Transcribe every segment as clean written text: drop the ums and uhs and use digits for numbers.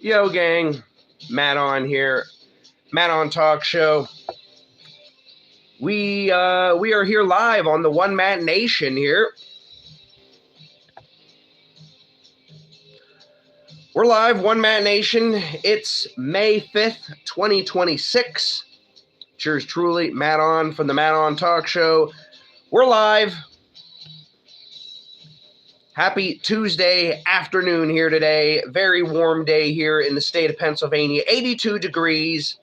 Yo, gang, Matt on here, Matt on Talk Show. We are here live on the One Matt Nation here. We're live, One Matt Nation. It's May 5th, 2026. Cheers, truly, Matt on from the Matt on Talk Show. We're live. Happy Tuesday afternoon here today. Very warm day here in the state of Pennsylvania. 82 degrees.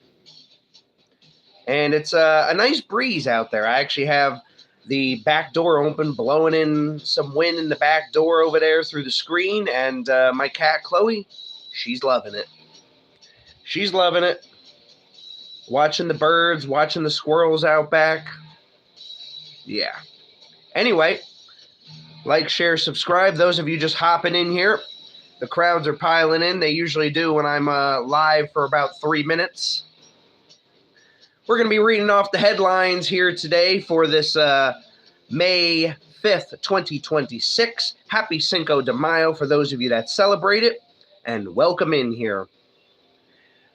And it's a nice breeze out there. I actually have the back door open, blowing in some wind in the back door over there through the screen. And my cat, Chloe, she's loving it. She's loving it. Watching the birds, watching the squirrels out back. Yeah. Anyway, like, share, subscribe. Those of you just hopping in here, the crowds are piling in. They usually do when I'm live for about 3 minutes. We're going to be reading off the headlines here today for this May 5th, 2026. Happy Cinco de Mayo for those of you that celebrate it, and welcome in here.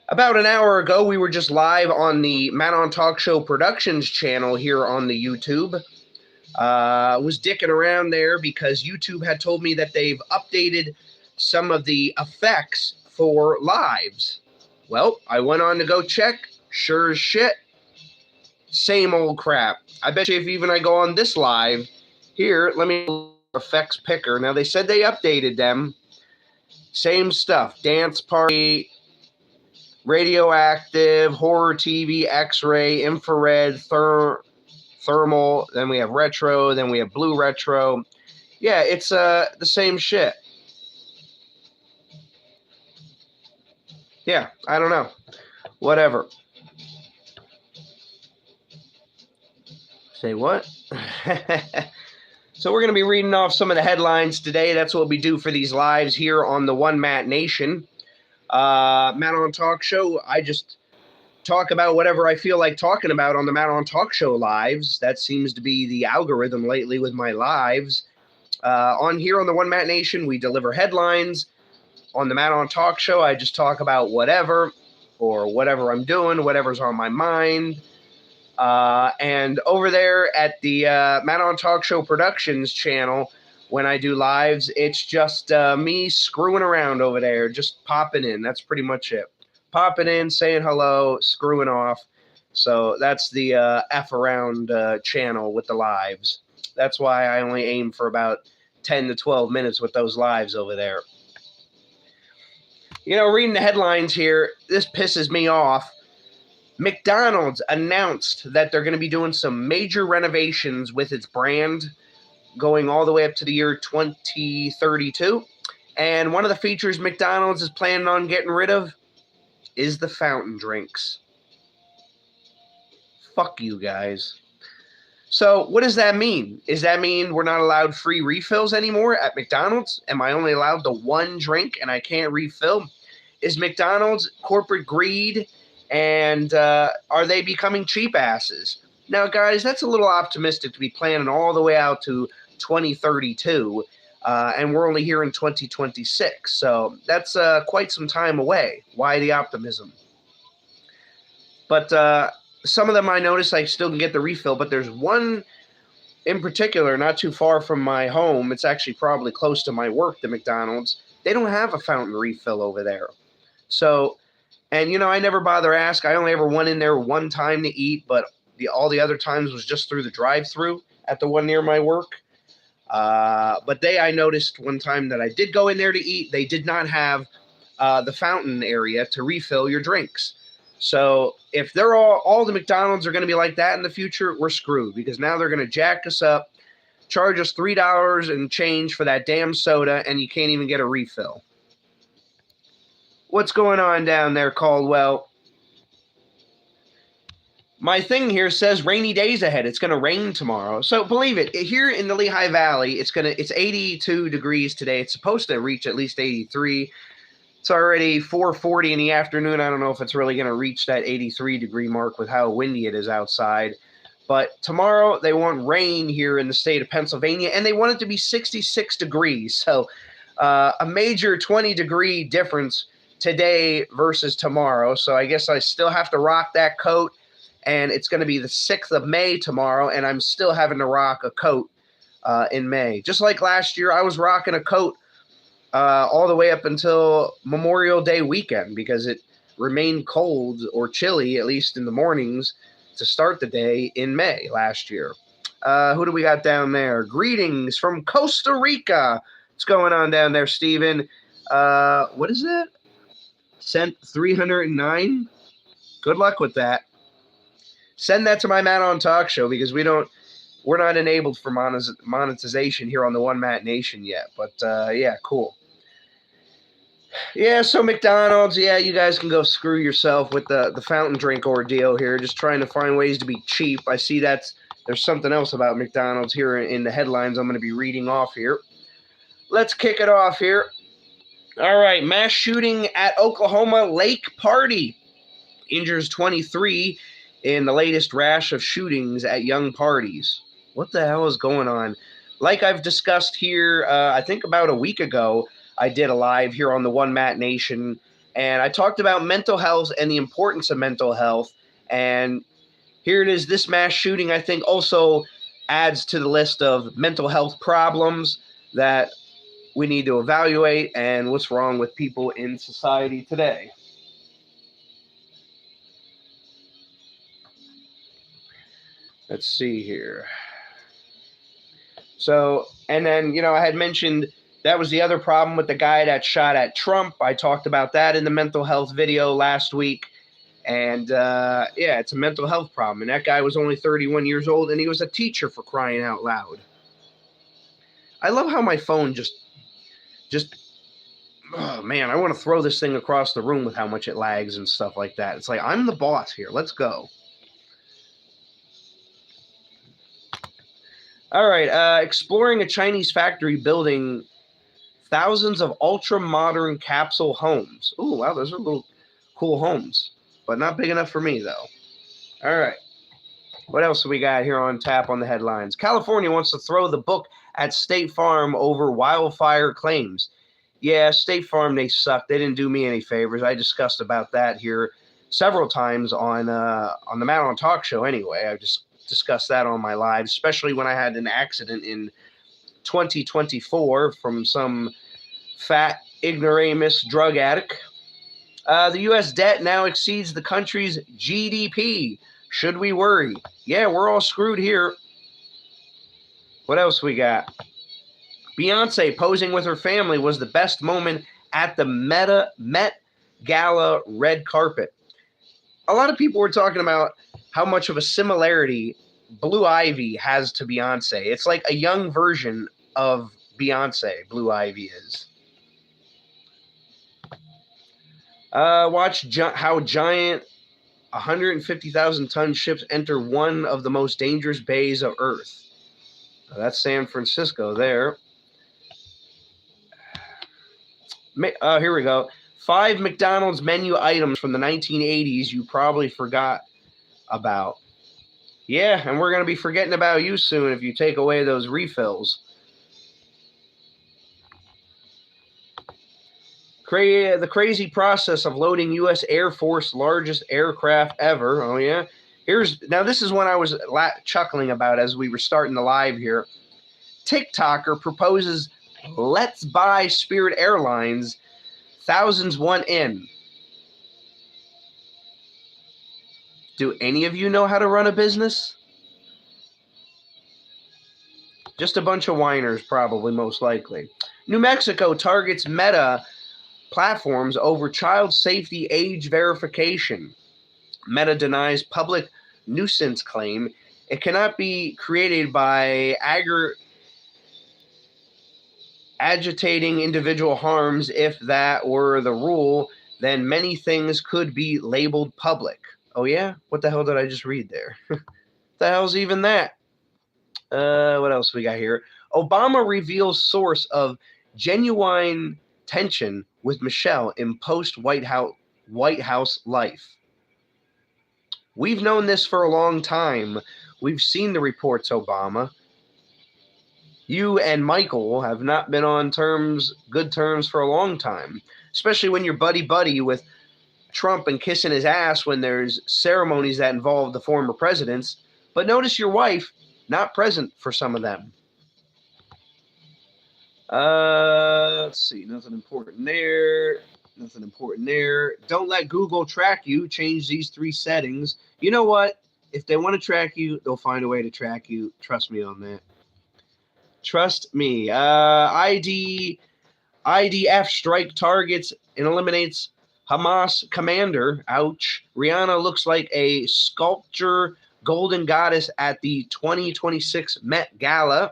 About an hour ago, we were just live on the Matt on Talk Show Productions channel here on the YouTube. Was dicking around there because YouTube had told me that they've updated some of the effects for lives. Well, I went on to go check. Sure as shit. Same old crap. I bet you if even I go on this live here, let me effects picker. Now they said they updated them. Same stuff. Dance party, radioactive, horror TV, X-ray, infrared, thermal. Then we have retro. Then we have blue retro. Yeah, it's the same shit. Yeah, I don't know. Whatever. Say what? So we're going to be reading off some of the headlines today. That's what we do for these lives here on the One Matt Nation. Matt on Talk Show, I just talk about whatever I feel like talking about on the Matt on Talk Show lives. That seems to be the algorithm lately with my lives. On here on the One Matt Nation, we deliver headlines. On the Matt on Talk Show, I just talk about whatever or whatever I'm doing, whatever's on my mind. And over there at the Matt on Talk Show Productions channel, when I do lives, it's just me screwing around over there, just popping in. That's pretty much it. Popping in, saying hello, screwing off. So that's the F around channel with the lives. That's why I only aim for about 10 to 12 minutes with those lives over there. You know, reading the headlines here, this pisses me off. McDonald's announced that they're going to be doing some major renovations with its brand going all the way up to the year 2032. And one of the features McDonald's is planning on getting rid of is the fountain drinks. Fuck you guys. So what does that mean? Does that mean we're not allowed free refills anymore at McDonald's? Am I only allowed the one drink and I can't refill? Is McDonald's corporate greed? And are they becoming cheap asses? Now, guys, that's a little optimistic to be planning all the way out to 2032, and we're only here in 2026. So that's quite some time away. Why the optimism? But some of them I notice I still can get the refill, but there's one in particular not too far from my home. It's actually probably close to my work, the McDonald's. They don't have a fountain refill over there. So... And, you know, I never bother to ask. I only ever went in there one time to eat, but all the other times was just through the drive-thru at the one near my work. But I noticed one time that I did go in there to eat, they did not have the fountain area to refill your drinks. So if they're all the McDonald's are going to be like that in the future, we're screwed because now they're going to jack us up, charge us $3 and change for that damn soda, and you can't even get a refill. What's going on down there, Caldwell? My thing here says rainy days ahead. It's going to rain tomorrow. So believe it, here in the Lehigh Valley, it's 82 degrees today. It's supposed to reach at least 83. It's already 4:40 in the afternoon. I don't know if it's really going to reach that 83 degree mark with how windy it is outside. But tomorrow they want rain here in the state of Pennsylvania, and they want it to be 66 degrees. So a major 20 degree difference today versus tomorrow. So I guess I still have to rock that coat. And it's going to be the 6th of May tomorrow, and I'm still having to rock a coat in May. Just like last year, I was rocking a coat all the way up until Memorial Day weekend because it remained cold or chilly, at least in the mornings, to start the day in May last year. Who do we got down there? Greetings from Costa Rica. What's going on down there, Steven? What is that? Sent 309? Good luck with that. Send that to my Matt on Talk Show because we're not enabled for monetization here on the One Matt Nation yet. But yeah, cool. Yeah, so McDonald's, yeah, you guys can go screw yourself with the fountain drink ordeal here. Just trying to find ways to be cheap. I see there's something else about McDonald's here in the headlines I'm going to be reading off here. Let's kick it off here. All right, mass shooting at Oklahoma Lake Party. Injures 23 in the latest rash of shootings at young parties. What the hell is going on? Like I've discussed here, I think about a week ago, I did a live here on the One Matt Nation, and I talked about mental health and the importance of mental health. And here it is. This mass shooting, I think, also adds to the list of mental health problems that we need to evaluate and what's wrong with people in society today. Let's see here. So, and then, I had mentioned that was the other problem with the guy that shot at Trump. I talked about that in the mental health video last week. And, yeah, it's a mental health problem. And that guy was only 31 years old, and he was a teacher, for crying out loud. I love how my phone just, oh, man, I want to throw this thing across the room with how much it lags and stuff like that. It's like, I'm the boss here. Let's go. All right, exploring a Chinese factory building thousands of ultra-modern capsule homes. Ooh, wow, those are little cool homes, but not big enough for me, though. All right, what else do we got here on tap on the headlines? California wants to throw the book at State Farm over wildfire claims. Yeah, State Farm, they suck. They didn't do me any favors. I discussed about that here several times on the Matt on Talk Show anyway. I just discussed that on my live, especially when I had an accident in 2024 from some fat ignoramus drug addict. The U.S. debt now exceeds the country's GDP. Should we worry? Yeah, we're all screwed here. What else we got? Beyonce posing with her family was the best moment at the Met Gala red carpet. A lot of people were talking about how much of a similarity Blue Ivy has to Beyonce. It's like a young version of Beyonce, Blue Ivy is. Watch how giant 150,000-ton ships enter one of the most dangerous bays of Earth. That's San Francisco there. Here we go. 5 McDonald's menu items from the 1980s you probably forgot about. Yeah, and we're going to be forgetting about you soon if you take away those refills. The crazy process of loading U.S. Air Force largest aircraft ever. Oh, yeah. Now, this is one I was chuckling about as we were starting the live here. TikToker proposes let's buy Spirit Airlines. Thousands want in. Do any of you know how to run a business? Just a bunch of whiners, probably, most likely. New Mexico targets Meta platforms over child safety age verification. Meta denies public nuisance claim. It cannot be created by agitating individual harms. If that were the rule, then many things could be labeled public. Oh, yeah? What the hell did I just read there? The hell's even that? What else we got here? Obama reveals source of genuine tension with Michelle in post-White House life. We've known this for a long time. We've seen the reports, Obama. You and Michael have not been on good terms for a long time, especially when you're buddy with Trump and kissing his ass when there's ceremonies that involve the former presidents. But notice your wife not present for some of them. Let's see. Nothing important there. Nothing important there. Don't let Google track you. Change these 3 settings. You know what? If they want to track you, they'll find a way to track you. Trust me on that. Trust me. IDF strike targets and eliminates Hamas commander. Ouch. Rihanna looks like a sculpture golden goddess at the 2026 Met Gala.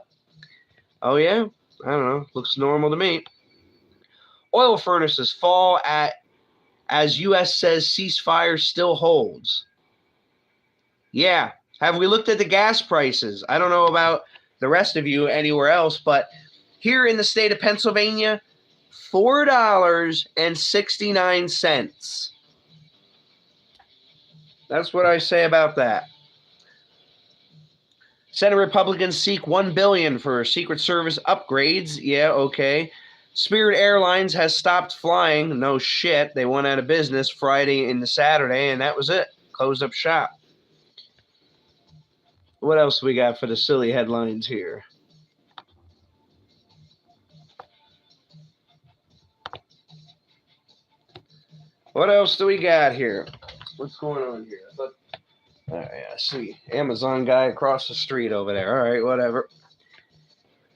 Oh, yeah? I don't know. Looks normal to me. Oil furnaces fall as U.S. says ceasefire still holds. Yeah. Have we looked at the gas prices? I don't know about the rest of you anywhere else, but here in the state of Pennsylvania, $4.69. That's what I say about that. Senate Republicans seek $1 billion for Secret Service upgrades. Yeah, okay. Spirit Airlines has stopped flying. No shit. They went out of business Friday into Saturday, and that was it. Closed up shop. What else we got for the silly headlines here? What else do we got here? What's going on here? Yeah, see, Amazon guy across the street over there. All right, whatever.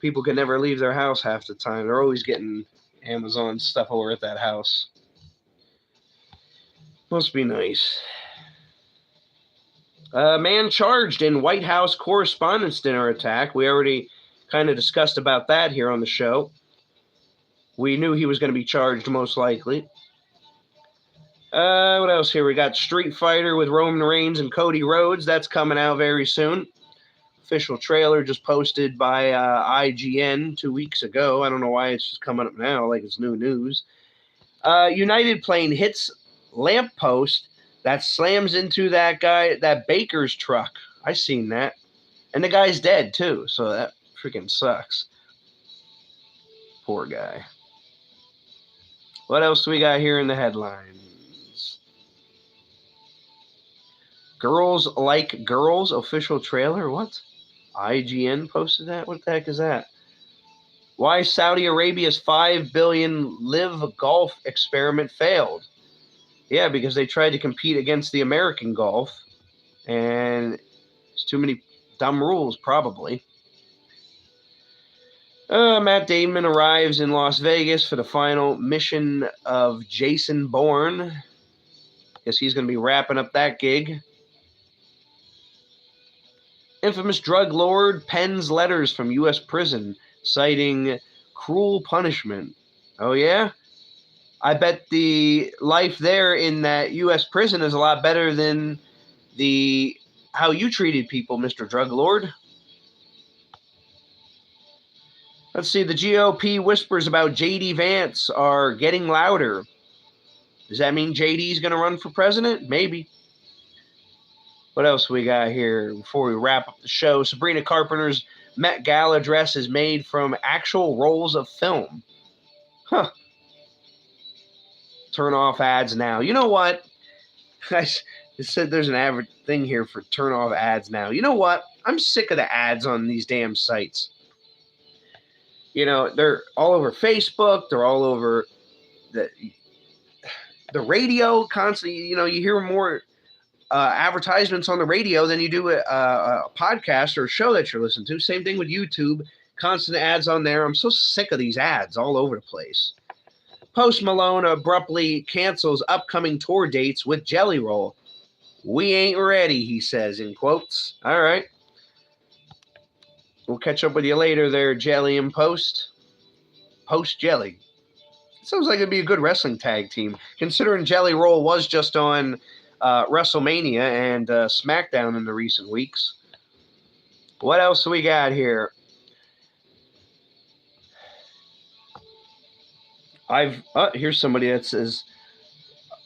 People can never leave their house half the time. They're always getting Amazon stuff over at that house. Must be nice. Man charged in White House Correspondents' Dinner attack. We already kind of discussed about that here on the show. We knew he was going to be charged most likely. What else here? We got Street Fighter with Roman Reigns and Cody Rhodes. That's coming out very soon. Official trailer just posted by IGN 2 weeks ago. I don't know why it's just coming up now like it's new news. United plane hits lamppost that slams into that baker's truck. I seen that. And the guy's dead too, so that freaking sucks. Poor guy. What else do we got here in the headlines? Girls Like Girls official trailer? What? IGN posted that? What the heck is that? Why Saudi Arabia's $5 billion live golf experiment failed. Yeah, because they tried to compete against the American golf, and there's too many dumb rules, probably. Matt Damon arrives in Las Vegas for the final mission of Jason Bourne. Guess he's going to be wrapping up that gig. Infamous drug lord pens letters from U.S. prison citing cruel punishment. Oh, yeah? I bet the life there in that U.S. prison is a lot better than how you treated people, Mr. Drug Lord. Let's see. The GOP whispers about J.D. Vance are getting louder. Does that mean J.D.'s going to run for president? Maybe. What else we got here before we wrap up the show? Sabrina Carpenter's Met Gala dress is made from actual rolls of film. Huh. Turn off ads now. You know what? I said there's an average thing here for turn off ads now. You know what? I'm sick of the ads on these damn sites. You know, they're all over Facebook. They're all over the radio constantly. You know, you hear more advertisements on the radio than you do a podcast or a show that you're listening to. Same thing with YouTube. Constant ads on there. I'm so sick of these ads all over the place. Post Malone abruptly cancels upcoming tour dates with Jelly Roll. We ain't ready, he says in quotes. All right. We'll catch up with you later there, Jelly and Post. Post Jelly. Sounds like it'd be a good wrestling tag team, considering Jelly Roll was just on WrestleMania and SmackDown in the recent weeks. What else do we got here? Here's somebody that says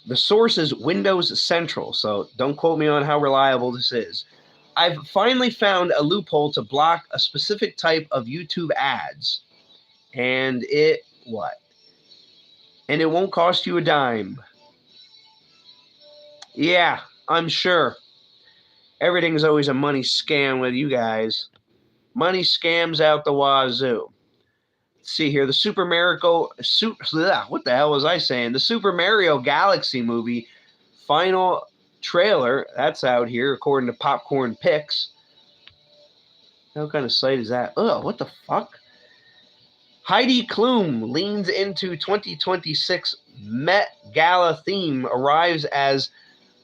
the source is Windows Central, so don't quote me on how reliable this is. I've finally found a loophole to block a specific type of YouTube ads. And it what? And it won't cost you a dime. Yeah, I'm sure. Everything's always a money scam with you guys. Money scams out the wazoo. Let's see here. The what the hell was I saying? The Super Mario Galaxy movie final trailer, that's out here according to Popcorn Picks. What kind of site is that? Ugh, what the fuck? Heidi Klum leans into 2026 Met Gala theme, arrives as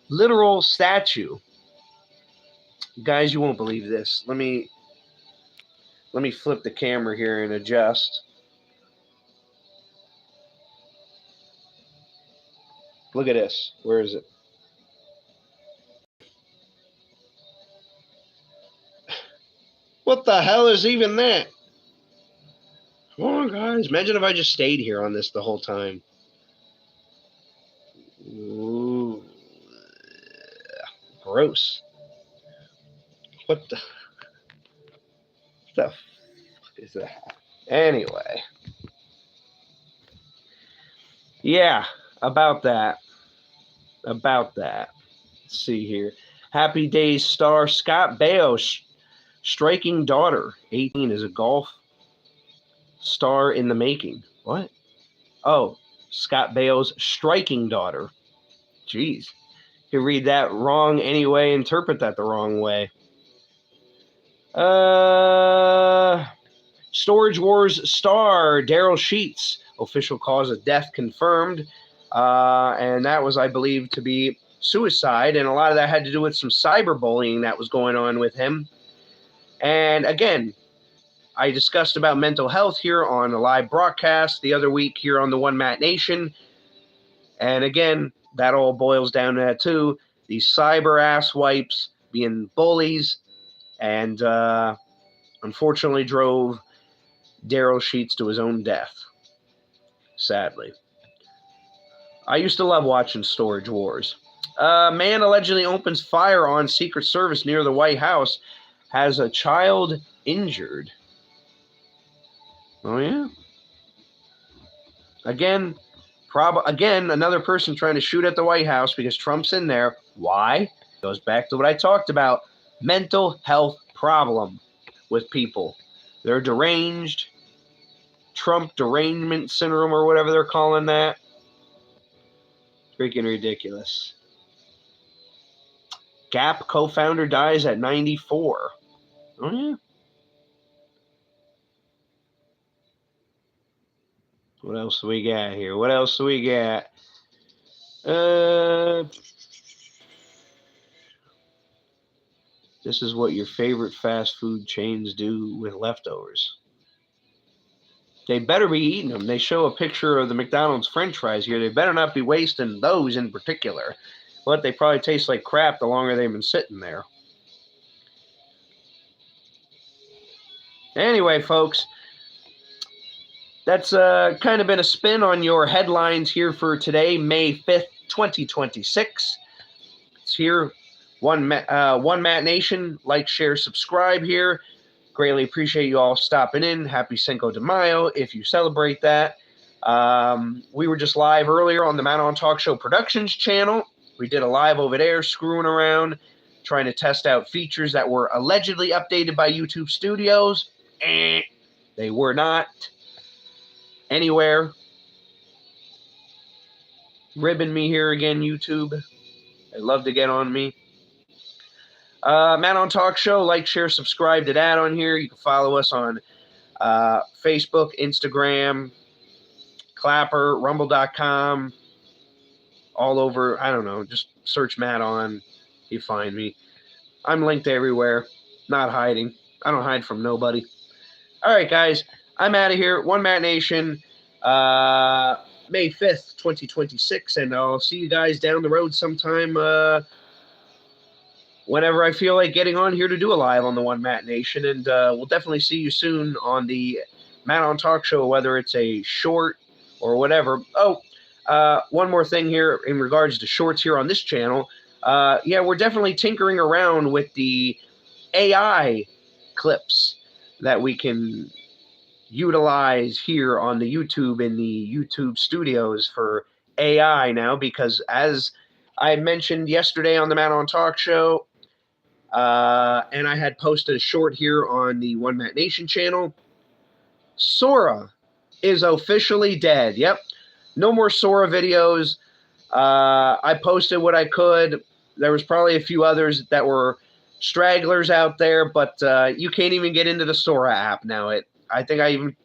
literal statue. Guys, you won't believe this. Let me flip the camera here and adjust. Look at this. Where is it? What the hell is even that? Come on, guys. Imagine if I just stayed here on this the whole time. Ooh. Gross. What the fuck is that? Anyway. Yeah, about that. Let's see here. Happy Days star Scott Baio, striking daughter, 18, is a golf star in the making. What? Oh, Scott Baio's striking daughter. Jeez. You read that wrong anyway, interpret that the wrong way. Storage Wars star Daryl Sheets, official cause of death confirmed. And that was, I believe, to be suicide. And a lot of that had to do with some cyberbullying that was going on with him. And again, I discussed about mental health here on a live broadcast the other week here on the One Matt Nation. And again, that all boils down to that too. These cyber ass wipes being bullies, and unfortunately drove Daryl Sheets to his own death. Sadly. I used to love watching Storage Wars. Man allegedly opens fire on Secret Service near the White House, has a child injured. Oh, yeah? Again, another person trying to shoot at the White House because Trump's in there. Why? Goes back to what I talked about. Mental health problem with people. They're deranged. Trump derangement syndrome or whatever they're calling that. Freaking ridiculous. Gap co-founder dies at 94. Oh, yeah. What else do we got here? This is what your favorite fast food chains do with leftovers. They better be eating them. They show a picture of the McDonald's French fries here. They better not be wasting those in particular. But they probably taste like crap the longer they've been sitting there. Anyway, folks, that's kind of been a spin on your headlines here for today, May 5th, 2026. It's here. One Matt Nation. Like, share, subscribe here. Greatly appreciate you all stopping in. Happy Cinco de Mayo if you celebrate that. We were just live earlier on the Matt on Talk Show Productions channel. We did a live over there, screwing around, trying to test out features that were allegedly updated by YouTube Studios. They were not anywhere. Ribbing me here again, YouTube. They'd love to get on me. Matt on Talk Show, like, share, subscribe to that on here. You can follow us on Facebook, Instagram, Clapper, Rumble.com, all over. I don't know. Just search Matt on. You find me. I'm linked everywhere. Not hiding. I don't hide from nobody. All right, guys. I'm out of here. One Matt Nation. May 5th, 2026. And I'll see you guys down the road sometime whenever I feel like getting on here to do a live on the One Matt Nation. And we'll definitely see you soon on the Matt on Talk Show, whether it's a short or whatever. Oh, one more thing here in regards to shorts here on this channel. Yeah, we're definitely tinkering around with the AI clips that we can utilize here on the YouTube in the YouTube studios for AI now, because as I mentioned yesterday on the Matt on Talk show, and I had posted a short here on the One Matt Nation channel, Sora is officially dead. Yep. No more Sora videos. I posted what I could. There was probably a few others that were stragglers out there, but you can't even get into the Sora app now. I think I even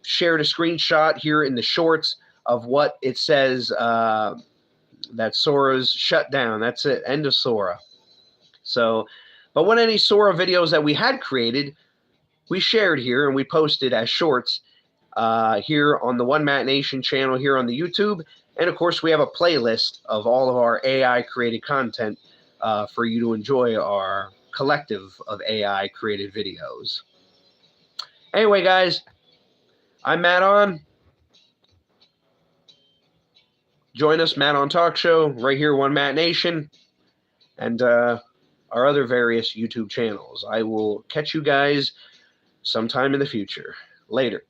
shared a screenshot here in the shorts of what it says, that Sora's shut down. That's it. End of Sora. So, but what any Sora videos that we had created, we shared here and we posted as shorts here on the One Matt Nation channel here on the YouTube. And of course, we have a playlist of all of our AI created content for you to enjoy our collective of AI created videos. Anyway, guys, I'm Matt On. Join us, Matt on Talk Show, right here, One Matt Nation, and our other various YouTube channels. I will catch you guys sometime in the future. Later.